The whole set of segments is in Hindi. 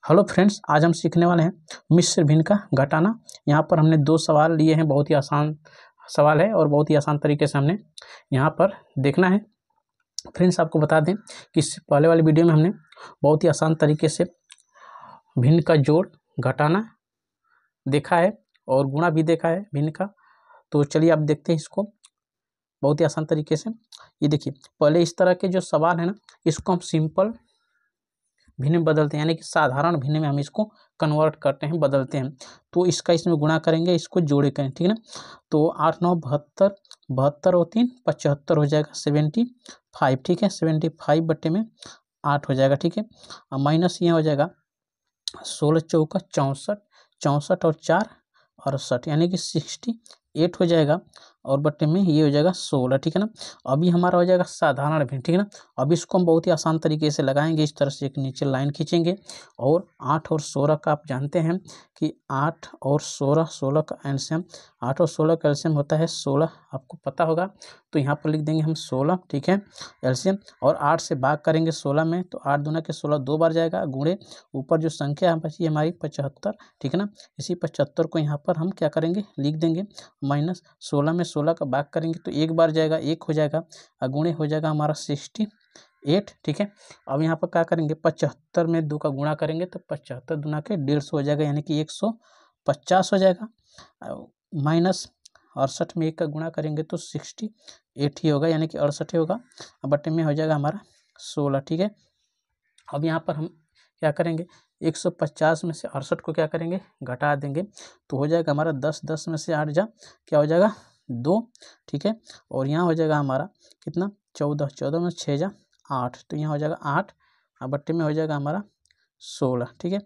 हेलो फ्रेंड्स, आज हम सीखने वाले हैं मिश्र भिन्न का घटाना। यहाँ पर हमने 2 सवाल लिए हैं। बहुत ही आसान सवाल है और बहुत ही आसान तरीके से हमने यहाँ पर देखना है। फ्रेंड्स, आपको बता दें कि इससे पहले वाली वीडियो में हमने बहुत ही आसान तरीके से भिन्न का जोड़ घटाना देखा है और गुणा भी देखा है भिन्न का। तो चलिए आप देखते हैं इसको बहुत ही आसान तरीके से। ये देखिए, पहले इस तरह के जो सवाल है ना, इसको हम सिंपल भिन्न में बदलते हैं, यानी कि साधारण भिन्न में हम इसको कन्वर्ट करते हैं, बदलते हैं। तो इसका इसमें गुणा करेंगे, इसको जोड़े करें, ठीक है ना। तो 8 9 72, 72 और 3 75 हो जाएगा 75, ठीक है। 75 बट्टे में 8 हो जाएगा, ठीक है। माइनस ये हो जाएगा 16 चौका 64, 64 और 4 68, यानी कि 68 हो जाएगा और बट्टे में ये हो जाएगा 16, ठीक है ना। अभी हमारा हो जाएगा साधारण भिन्न, ठीक है ना। अब इसको हम बहुत ही आसान तरीके से लगाएंगे। इस तरह से एक नीचे लाइन खींचेंगे और 8 और 16 का आप जानते हैं कि 8 और 16, 16 का एलसीएम, 8 और 16 का एलसीएम होता है 16, आपको पता होगा। तो यहाँ पर लिख देंगे हम 16, ठीक है, एलसीएम। और 8 से भाग करेंगे 16 में, तो 8 दूना के 16 2 बार जाएगा, गुणे ऊपर जो संख्या बची हमारी 75, ठीक है ना। इसी 75 को यहाँ पर हम क्या करेंगे, लिख देंगे। माइनस 16 में 16 का भाग करेंगे तो एक बार जाएगा, 1 हो जाएगा, गुणे हो जाएगा हमारा 68, ठीक है। अब यहाँ पर क्या करेंगे, 75 में 2 का गुणा करेंगे तो 75 दूना के 150 हो जाएगा, यानी कि 150 हो जाएगा। माइनस 68 में 1 का गुणा करेंगे तो 68 ही होगा, यानी कि 68 होगा। बटे में हो जाएगा हमारा 16, ठीक है। अब यहाँ पर हम क्या करेंगे, 150 में से 68 को क्या करेंगे, घटा देंगे। तो हो जाएगा हमारा 10, 10 में से 8 जा क्या हो जाएगा 2, ठीक है। और यहाँ हो जाएगा हमारा कितना 14, 14 में 6 जा 8, तो यहाँ हो जाएगा 8, और बट्टे में हो जाएगा हमारा 16, ठीक है।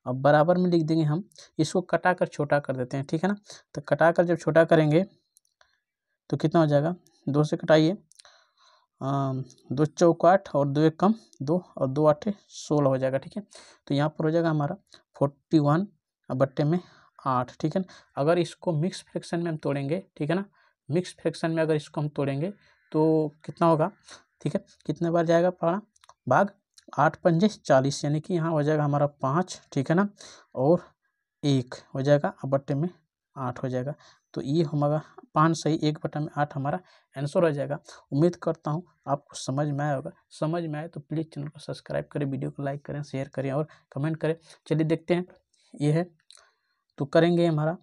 अब बराबर में लिख देंगे हम, इसको कटा कर छोटा कर देते हैं, ठीक है ना। तो कटा कर जब छोटा करेंगे तो कितना हो जाएगा, 2 से कटाइए, 2 चौका 8 और 2 एक कम 2 और 2 8 16 हो जाएगा, ठीक है। तो यहाँ पर हो जाएगा हमारा 41 बट्टे में 8, ठीक है ना। अगर इसको मिक्स फ्रैक्शन में हम तोड़ेंगे, ठीक है ना, मिक्स फ्रैक्शन में अगर इसको हम तोड़ेंगे तो कितना होगा, ठीक है, कितने बार जाएगा पड़ा भाग, 8 पंजे 40, यानी कि यहाँ हो जाएगा हमारा 5, ठीक है ना, और 1 हो जाएगा, अब बट्टे में 8 हो जाएगा। तो ये हमारा 5 सही 1 बटा में 8 हमारा आंसर हो जाएगा। उम्मीद करता हूँ आपको समझ में आया होगा। समझ में आए तो प्लीज़ चैनल को सब्सक्राइब करें, वीडियो को लाइक करें, शेयर करें और कमेंट करें। चलिए देखते हैं, ये है तो करेंगे हमारा,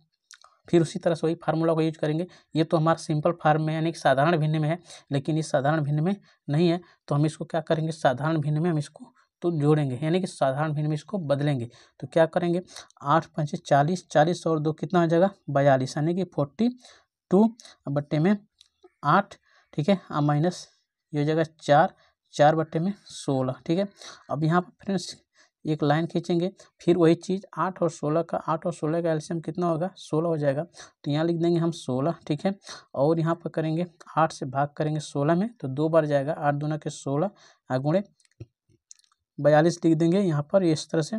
फिर उसी तरह से वही फार्मूला को यूज करेंगे। ये तो हमारा सिंपल फार्म में यानी कि साधारण भिन्न में है, लेकिन इस साधारण भिन्न में नहीं है, तो हम इसको क्या करेंगे, साधारण भिन्न में हम इसको तो जोड़ेंगे, यानी कि साधारण भिन्न में इसको बदलेंगे। तो क्या करेंगे, 8 पंचे 40, 40 और 2 कितना हो जाएगा 42, यानी कि 42 बट्टे में 8, ठीक है। माइनस ये हो जाएगा 4, 4 बट्टे में 16, ठीक है। अब यहाँ पर फ्रेंड्स एक लाइन खींचेंगे, फिर वही चीज़ 8 और 16 का एलसीएम कितना होगा 16 हो जाएगा। तो यहाँ लिख देंगे हम 16, ठीक है। और यहाँ पर करेंगे 8 से भाग करेंगे 16 में तो 2 बार जाएगा, 8 दूना के 16 गुणे 42 लिख देंगे यहाँ पर इस तरह से।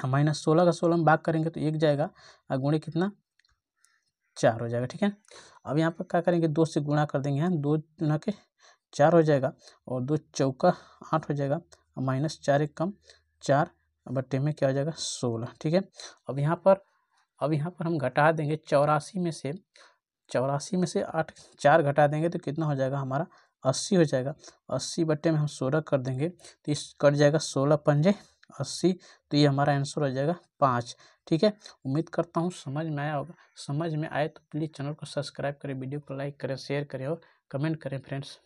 माइनस 16 का 16 में भाग करेंगे तो 1 जाएगा, गुणे कितना 4 हो जाएगा, ठीक है। अब यहाँ पर क्या करेंगे, 2 से गुणा कर देंगे, 2 दूना के 4 हो जाएगा और 2 चौका 8 हो जाएगा, माइनस 4 एक कम 4 बट्टे में क्या हो जाएगा 16, ठीक है। अब यहाँ पर हम घटा देंगे 84 में से, 84 में से 8 4 घटा देंगे तो कितना हो जाएगा हमारा 80 हो जाएगा। 80 बट्टे में हम 16 कर देंगे तो इस कट जाएगा 16 पंजे 80, तो ये हमारा आंसर हो जाएगा 5, ठीक है। उम्मीद करता हूँ समझ में आया होगा। समझ में आए तो प्लीज़ चैनल को सब्सक्राइब करें, वीडियो को लाइक करें, शेयर करें और कमेंट करें फ्रेंड्स।